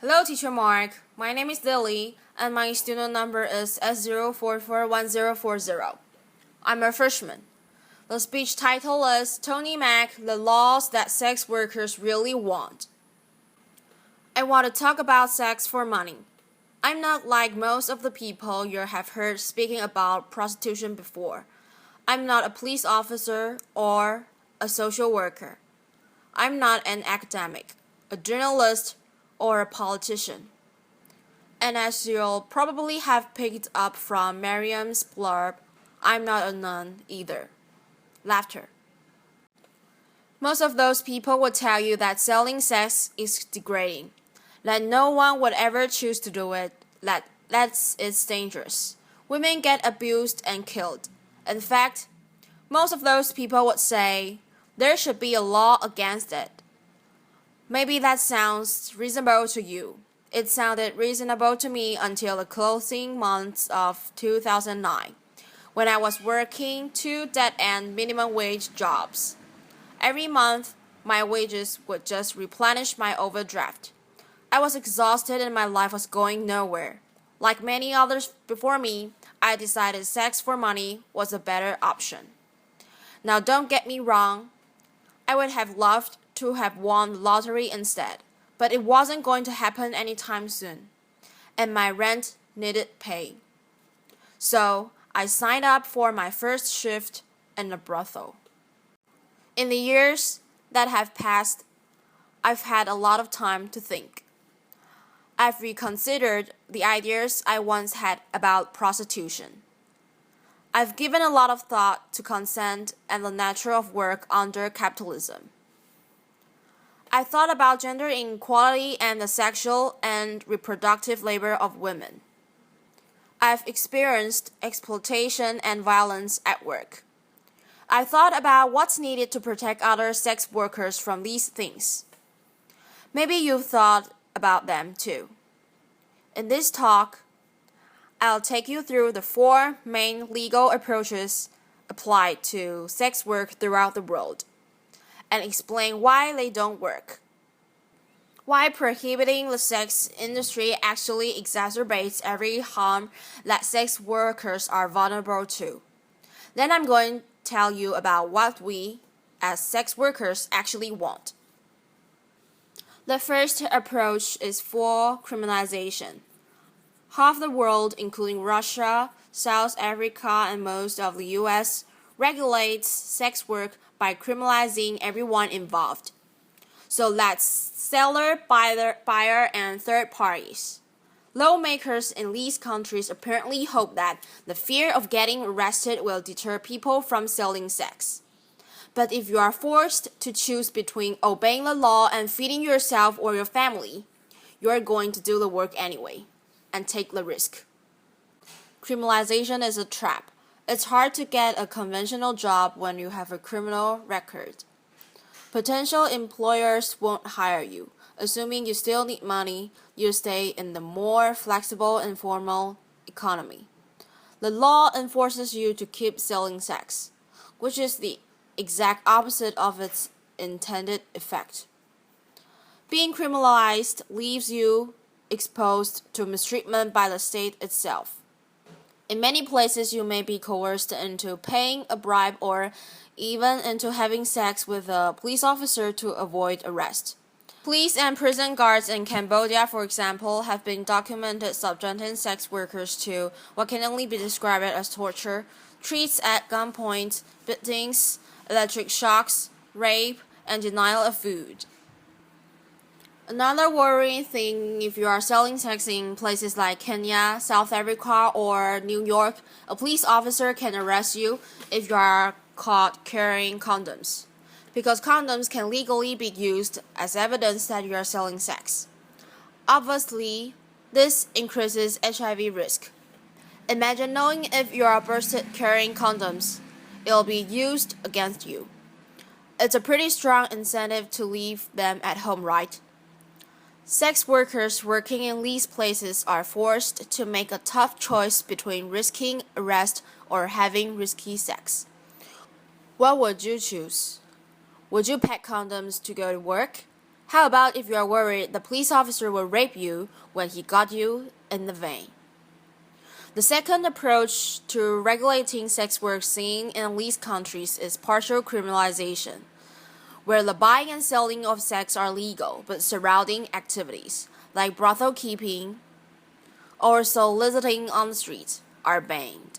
Hello, Teacher Mark. My name is Lily, and my student number is S0441040. I'm a freshman. The speech title is Toni Mac, The Laws That Sex Workers Really Want. I want to talk about sex for money. I'm not like most of the people you have heard speaking about prostitution before. I'm not a police officer or a social worker. I'm not an academic, a journalist, or a politician. And as you'll probably have picked up from Miriam's blurb, I'm not a nun either. Laughter. Most of those people would tell you that selling sex is degrading, that no one would ever choose to do it, that it's dangerous. Women get abused and killed. In fact, most of those people would say there should be a law against it. Maybe that sounds reasonable to you. It sounded reasonable to me until the closing months of 2009, when I was working 2 dead-end minimum wage jobs. Every month, my wages would just replenish my overdraft. I was exhausted and my life was going nowhere. Like many others before me, I decided sex for money was a better option. Now don't get me wrong, I would have loved to have won the lottery instead, but it wasn't going to happen anytime soon, and my rent needed paying. So I signed up for my first shift in a brothel. In the years that have passed, I've had a lot of time to think. I've reconsidered the ideas I once had about prostitution. I've given a lot of thought to consent and the nature of work under capitalism. I thought about gender inequality and the sexual and reproductive labor of women. I've experienced exploitation and violence at work. I thought about what's needed to protect other sex workers from these things. Maybe you've thought about them too. In this talk, I'll take you through the 4 main legal approaches applied to sex work throughout the world, and explain why they don't work. Why prohibiting the sex industry actually exacerbates every harm that sex workers are vulnerable to. Then I'm going to tell you about what we, as sex workers, actually want. The first approach is for criminalization. Half the world, including Russia, South Africa, and most of the US, regulates sex work by criminalizing everyone involved. So that's seller, buyer, and third parties. Lawmakers in these countries apparently hope that the fear of getting arrested will deter people from selling sex. But if you are forced to choose between obeying the law and feeding yourself or your family, you are going to do the work anyway and take the risk. Criminalization is a trap. It's hard to get a conventional job when you have a criminal record. Potential employers won't hire you. Assuming you still need money, you stay in the more flexible informal economy. The law enforces you to keep selling sex, which is the exact opposite of its intended effect. Being criminalized leaves you exposed to mistreatment by the state itself. In many places, you may be coerced into paying a bribe or even into having sex with a police officer to avoid arrest. Police and prison guards in Cambodia, for example, have been documented subjecting sex workers to what can only be described as torture, treats at gunpoint, beatings, electric shocks, rape, and denial of food. Another worrying thing, if you are selling sex in places like Kenya, South Africa, or New York, a police officer can arrest you if you are caught carrying condoms, because condoms can legally be used as evidence that you are selling sex. Obviously, this increases HIV risk. Imagine knowing if you are busted carrying condoms, it'll be used against you. It's a pretty strong incentive to leave them at home, right? Sex workers working in these places are forced to make a tough choice between risking arrest or having risky sex. What would you choose? Would you pack condoms to go to work? How about if you are worried the police officer will rape you when he got you in the vein? The second approach to regulating sex work seen in elite countries is partial criminalization, where the buying and selling of sex are legal, but surrounding activities, like brothel keeping or soliciting on the street, are banned.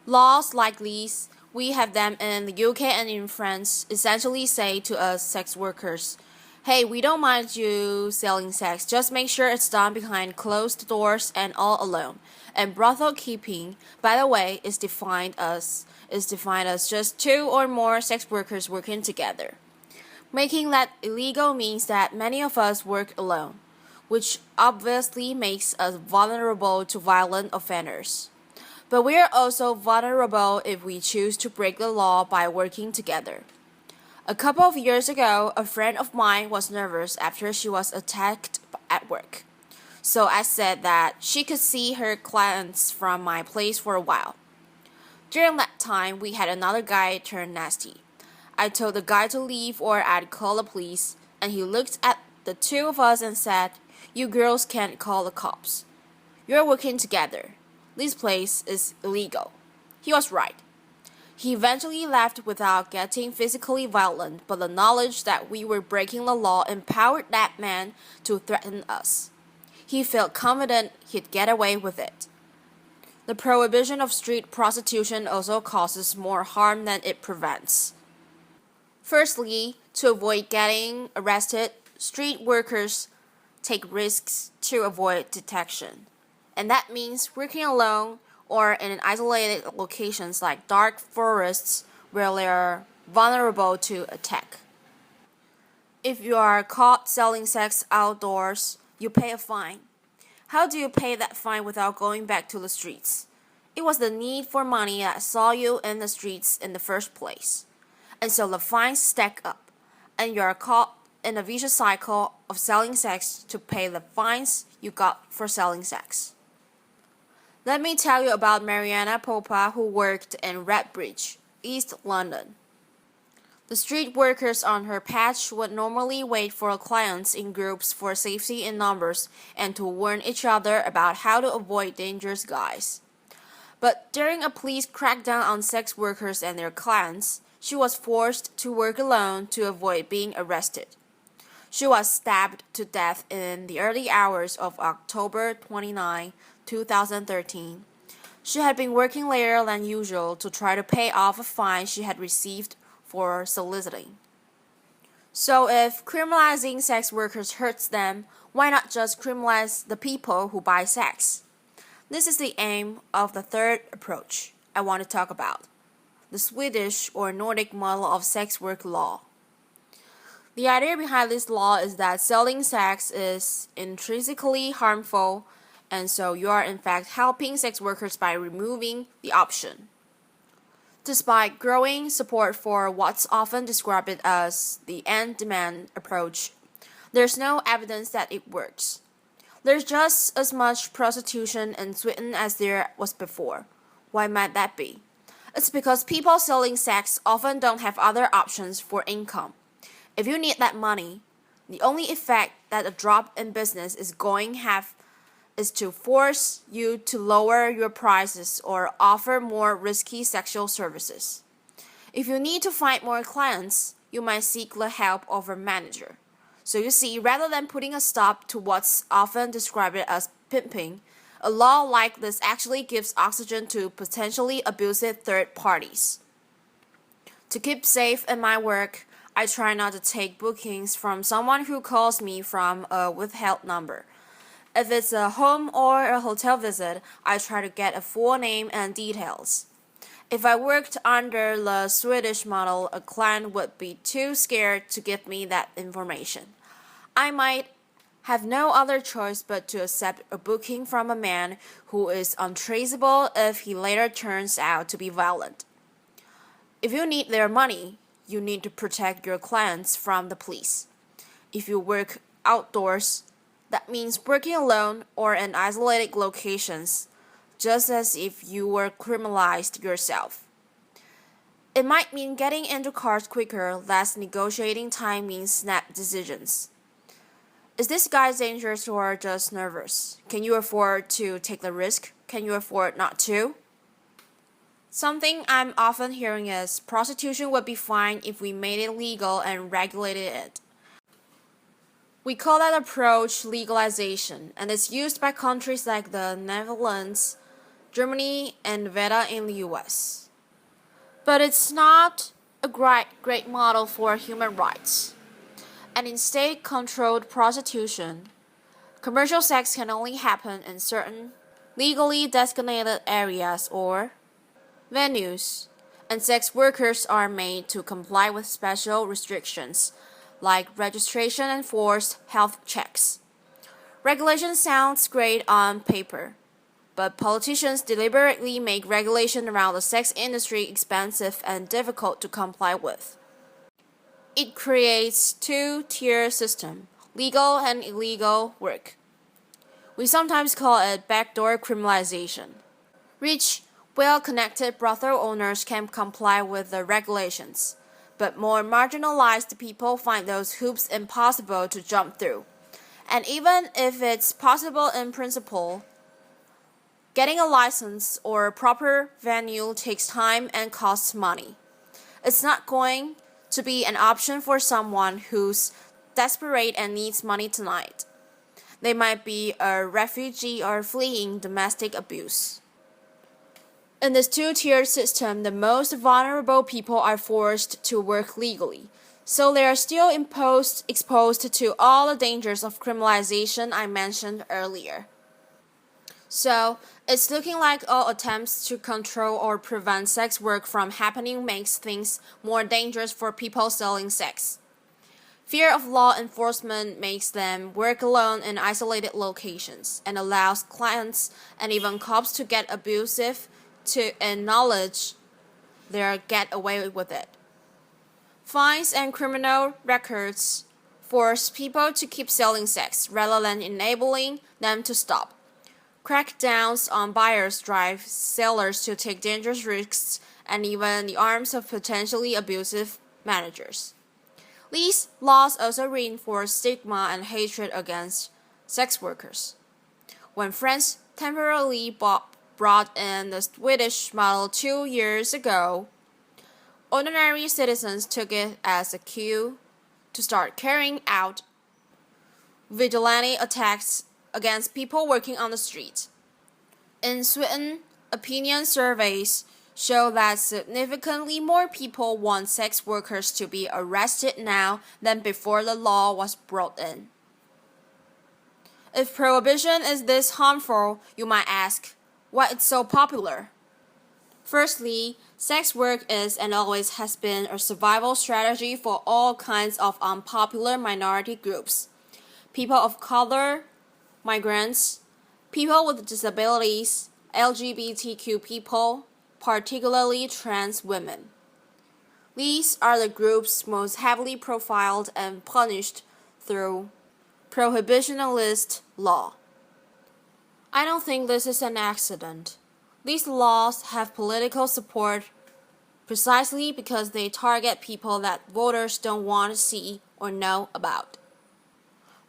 Laws like these, we have them in the UK and in France, essentially say to us sex workers, hey, we don't mind you selling sex, just make sure it's done behind closed doors and all alone. And brothel keeping, by the way, is defined as just two or more sex workers working together. Making that illegal means that many of us work alone, which obviously makes us vulnerable to violent offenders. But we are also vulnerable if we choose to break the law by working together. A couple of years ago, a friend of mine was nervous after she was attacked at work. So I said that she could see her clients from my place for a while. During that time, we had another guy turn nasty. I told the guy to leave or I'd call the police, and he looked at the two of us and said, "You girls can't call the cops. You're working together. This place is illegal." He was right. He eventually left without getting physically violent, but the knowledge that we were breaking the law empowered that man to threaten us. He felt confident he'd get away with it. The prohibition of street prostitution also causes more harm than it prevents. Firstly, to avoid getting arrested, street workers take risks to avoid detection. And that means working alone or in isolated locations like dark forests where they are vulnerable to attack. If you are caught selling sex outdoors, you pay a fine. How do you pay that fine without going back to the streets? It was the need for money that saw you in the streets in the first place. And so the fines stack up, and you are caught in a vicious cycle of selling sex to pay the fines you got for selling sex. Let me tell you about Mariana Popa, who worked in Redbridge, East London. The street workers on her patch would normally wait for clients in groups for safety in numbers and to warn each other about how to avoid dangerous guys. But during a police crackdown on sex workers and their clients, she was forced to work alone to avoid being arrested. She was stabbed to death in the early hours of October 29, 2013. She had been working later than usual to try to pay off a fine she had received for soliciting. So if criminalizing sex workers hurts them, why not just criminalize the people who buy sex? This is the aim of the third approach I want to talk about, the Swedish or Nordic model of sex work law. The idea behind this law is that selling sex is intrinsically harmful, and so you are in fact helping sex workers by removing the option. Despite growing support for what's often described as the end demand approach, there's no evidence that it works. There's just as much prostitution in Sweden as there was before. Why might that be? It's because people selling sex often don't have other options for income. If you need that money, the only effect that a drop in business is going to have is to force you to lower your prices or offer more risky sexual services. If you need to find more clients, you might seek the help of a manager. So you see, rather than putting a stop to what's often described as pimping, a law like this actually gives oxygen to potentially abusive third parties. To keep safe in my work, I try not to take bookings from someone who calls me from a withheld number. If it's a home or a hotel visit, I try to get a full name and details. If I worked under the Swedish model, a client would be too scared to give me that information. I might have no other choice but to accept a booking from a man who is untraceable if he later turns out to be violent. If you need their money, you need to protect your clients from the police. If you work outdoors, that means working alone or in isolated locations, just as if you were criminalized yourself. It might mean getting into cars quicker, less negotiating time means snap decisions. Is this guy dangerous or just nervous? Can you afford to take the risk? Can you afford not to? Something I'm often hearing is prostitution would be fine if we made it legal and regulated it. We call that approach legalization, and it's used by countries like the Netherlands, Germany, and Nevada in the US. But it's not a great model for human rights. And in state-controlled prostitution, commercial sex can only happen in certain legally designated areas or venues, and sex workers are made to comply with special restrictions like registration and forced health checks. Regulation sounds great on paper, but politicians deliberately make regulation around the sex industry expensive and difficult to comply with. It creates two-tier system, legal and illegal work. We sometimes call it backdoor criminalization. Rich, well-connected brothel owners can comply with the regulations, but more marginalized people find those hoops impossible to jump through. And even if it's possible in principle, getting a license or a proper venue takes time and costs money. It's not going to be an option for someone who's desperate and needs money tonight. They might be a refugee or fleeing domestic abuse. In this two-tiered system, the most vulnerable people are forced to work legally, so they are still exposed to all the dangers of criminalization I mentioned earlier. So, it's looking like all attempts to control or prevent sex work from happening makes things more dangerous for people selling sex. Fear of law enforcement makes them work alone in isolated locations and allows clients and even cops to get abusive to acknowledge they'll get away with it. Fines and criminal records force people to keep selling sex rather than enabling them to stop. Crackdowns on buyers drive sellers to take dangerous risks and even the arms of potentially abusive managers. These laws also reinforce stigma and hatred against sex workers. When France temporarily brought in the Swedish model 2 years ago, ordinary citizens took it as a cue to start carrying out vigilante attacks against people working on the street. In Sweden, opinion surveys show that significantly more people want sex workers to be arrested now than before the law was brought in. If prohibition is this harmful, you might ask, why it's so popular? Firstly, sex work is and always has been a survival strategy for all kinds of unpopular minority groups. People of color, migrants, people with disabilities, LGBTQ people, particularly trans women. These are the groups most heavily profiled and punished through prohibitionist law. I don't think this is an accident. These laws have political support precisely because they target people that voters don't want to see or know about.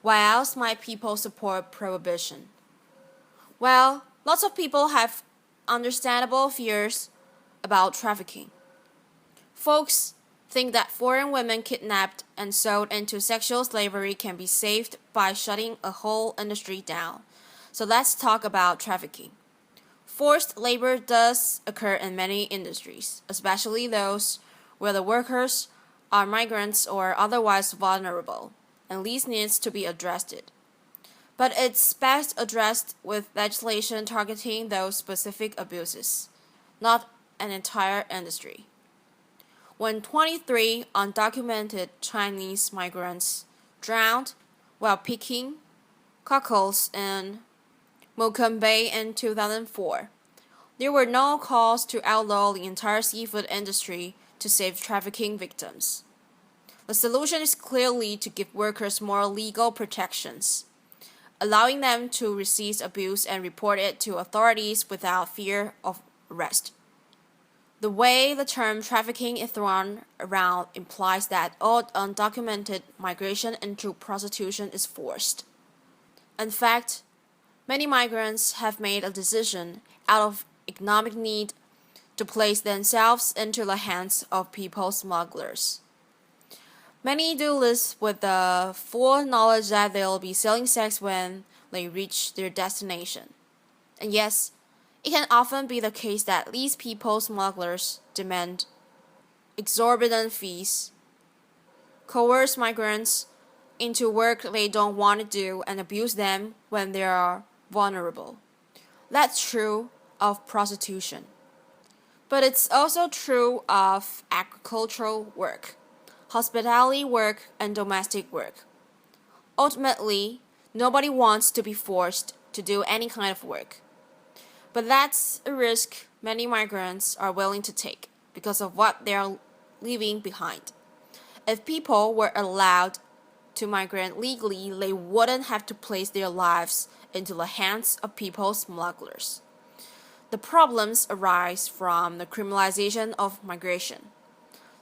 Why else might people support prohibition? Well, lots of people have understandable fears about trafficking. Folks think that foreign women kidnapped and sold into sexual slavery can be saved by shutting a whole industry down. So let's talk about trafficking. Forced labor does occur in many industries, especially those where the workers are migrants or otherwise vulnerable, and this needs to be addressed. But it's best addressed with legislation targeting those specific abuses, not an entire industry. When 23 undocumented Chinese migrants drowned while picking cockles in Morecambe Bay in 2004, there were no calls to outlaw the entire seafood industry to save trafficking victims. The solution is clearly to give workers more legal protections, allowing them to resist abuse and report it to authorities without fear of arrest. The way the term trafficking is thrown around implies that all undocumented migration into prostitution is forced. In fact, many migrants have made a decision out of economic need to place themselves into the hands of people smugglers. Many do this with the full knowledge that they'll be selling sex when they reach their destination. And yes, it can often be the case that these people smugglers demand exorbitant fees, coerce migrants into work they don't want to do, and abuse them when they are vulnerable. That's true of prostitution. But it's also true of agricultural work, hospitality work, and domestic work. Ultimately, nobody wants to be forced to do any kind of work. But that's a risk many migrants are willing to take because of what they are leaving behind. If people were allowed to migrate legally, they wouldn't have to place their lives into the hands of people smugglers. The problems arise from the criminalization of migration,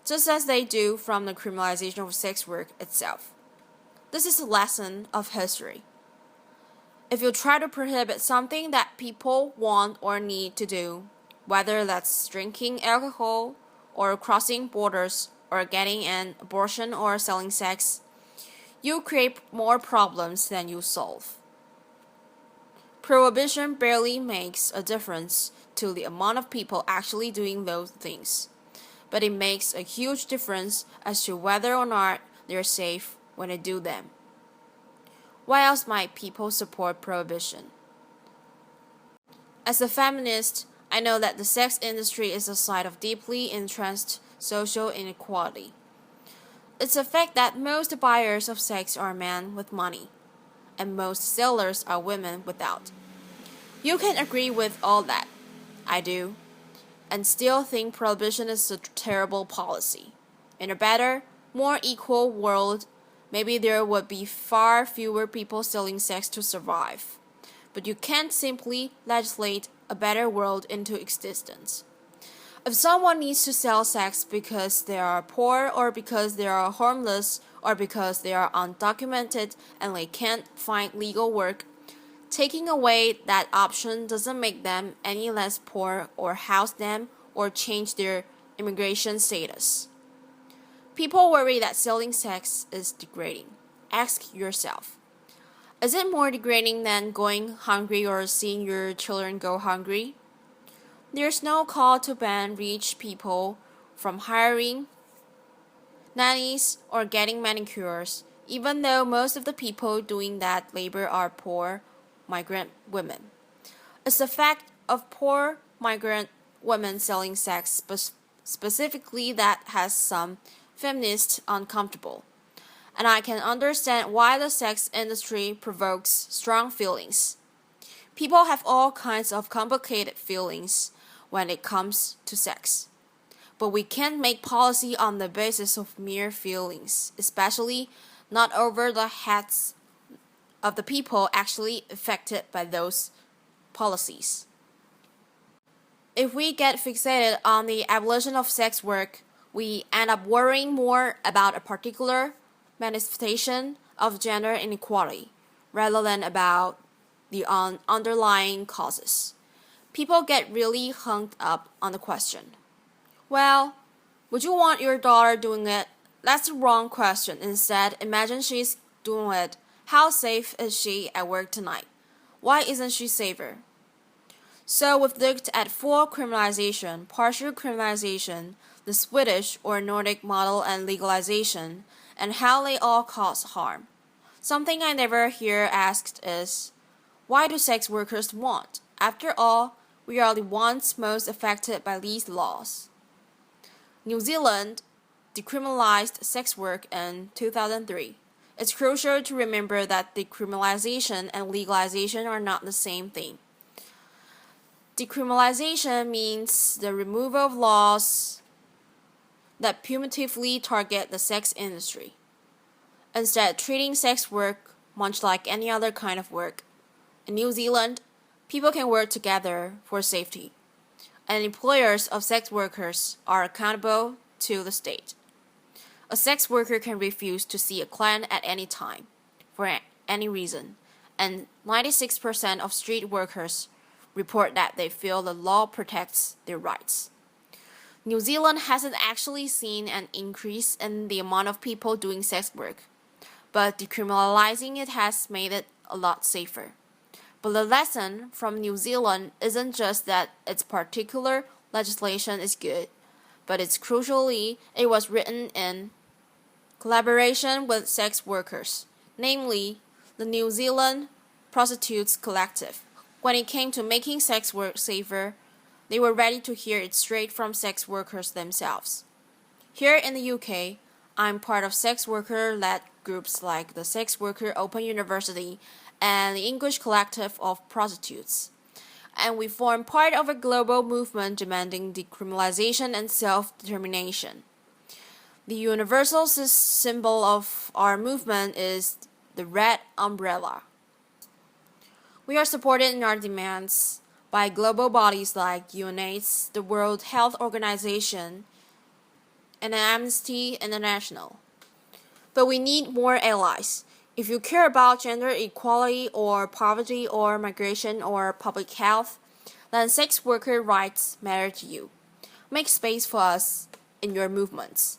just as they do from the criminalization of sex work itself. This is a lesson of history. If you try to prohibit something that people want or need to do, whether that's drinking alcohol or crossing borders or getting an abortion or selling sex, you create more problems than you solve. Prohibition barely makes a difference to the amount of people actually doing those things, but it makes a huge difference as to whether or not they're safe when they do them. Why else might people support prohibition? As a feminist, I know that the sex industry is a site of deeply entrenched social inequality. It's a fact that most buyers of sex are men with money, and most sellers are women without. You can agree with all that. I do. And still think prohibition is a terrible policy. In a better, more equal world, maybe there would be far fewer people selling sex to survive. But you can't simply legislate a better world into existence. If someone needs to sell sex because they are poor or because they are homeless or because they are undocumented and they can't find legal work, taking away that option doesn't make them any less poor or house them or change their immigration status. People worry that selling sex is degrading. Ask yourself, is it more degrading than going hungry or seeing your children go hungry? There's no call to ban rich people from hiring nannies or getting manicures, even though most of the people doing that labor are poor migrant women. It's the fact of poor migrant women selling sex specifically that has some feminists uncomfortable. And I can understand why the sex industry provokes strong feelings. People have all kinds of complicated feelings when it comes to sex. But we can't make policy on the basis of mere feelings, especially not over the heads of the people actually affected by those policies. If we get fixated on the abolition of sex work, we end up worrying more about a particular manifestation of gender inequality rather than about the underlying causes. People get really hung up on the question, well, would you want your daughter doing it? That's the wrong question. Instead, imagine she's doing it. How safe is she at work tonight? Why isn't she safer? So we've looked at full criminalization, partial criminalization, the Swedish or Nordic model and legalization, and how they all cause harm. Something I never hear asked is, why do sex workers want? After all, we are the ones most affected by these laws. New Zealand decriminalized sex work in 2003. It's crucial to remember that decriminalization and legalization are not the same thing. Decriminalization means the removal of laws that punitively target the sex industry. Instead, treating sex work much like any other kind of work. In New Zealand, people can work together for safety. and employers of sex workers are accountable to the state. A sex worker can refuse to see a client at any time, for any reason, and 96% of street workers report that they feel the law protects their rights. New Zealand hasn't actually seen an increase in the amount of people doing sex work, but decriminalizing it has made it a lot safer. But the lesson from New Zealand isn't just that its particular legislation is good, but it's crucially it was written in collaboration with sex workers, namely the New Zealand Prostitutes Collective. When it came to making sex work safer, they were ready to hear it straight from sex workers themselves. Here in the UK, I'm part of sex worker-led groups like the Sex Worker Open University and the English Collective of Prostitutes. And we form part of a global movement demanding decriminalization and self-determination. The universal symbol of our movement is the red umbrella. We are supported in our demands by global bodies like UNAIDS, the World Health Organization, and Amnesty International. But we need more allies. If you care about gender equality or poverty or migration or public health, then sex worker rights matter to you. Make space for us in your movements.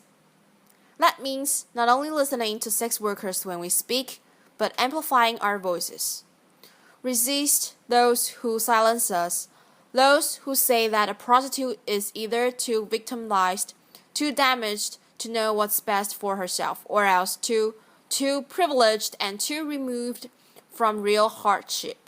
That means not only listening to sex workers when we speak, but amplifying our voices. Resist those who silence us, those who say that a prostitute is either too victimized, too damaged to know what's best for herself, or else too privileged and too removed from real hardship.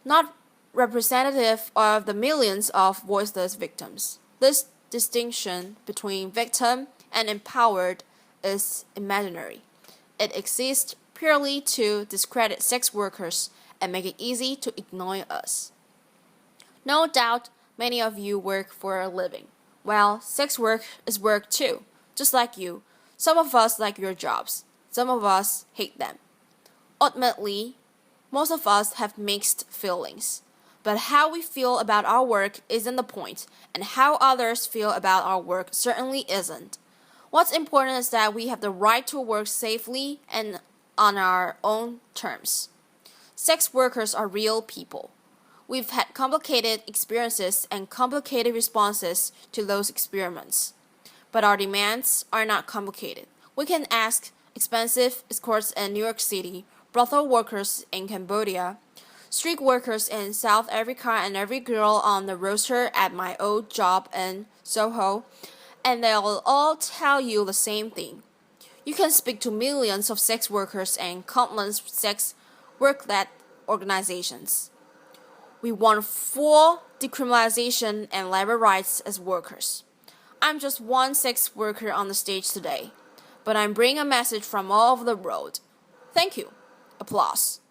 Not representative of the millions of voiceless victims. This distinction between victim and empowered is imaginary. It exists purely to discredit sex workers and make it easy to ignore us. No doubt many of you work for a living. Well, sex work is work too, just like you. Some of us like your jobs. Some of us hate them. Ultimately, most of us have mixed feelings. But how we feel about our work isn't the point, and how others feel about our work certainly isn't. What's important is that we have the right to work safely and on our own terms. Sex workers are real people. We've had complicated experiences and complicated responses to those experiments. But our demands are not complicated. We can ask expensive escorts in New York City, brothel workers in Cambodia, street workers in South Africa, and every girl on the roster at my old job in Soho, and they'll all tell you the same thing. You can speak to millions of sex workers and countless sex work-led organizations. We want full decriminalization and labor rights as workers. I'm just one sex worker on the stage today, but I'm bringing a message from all over the world. Thank you. Applause.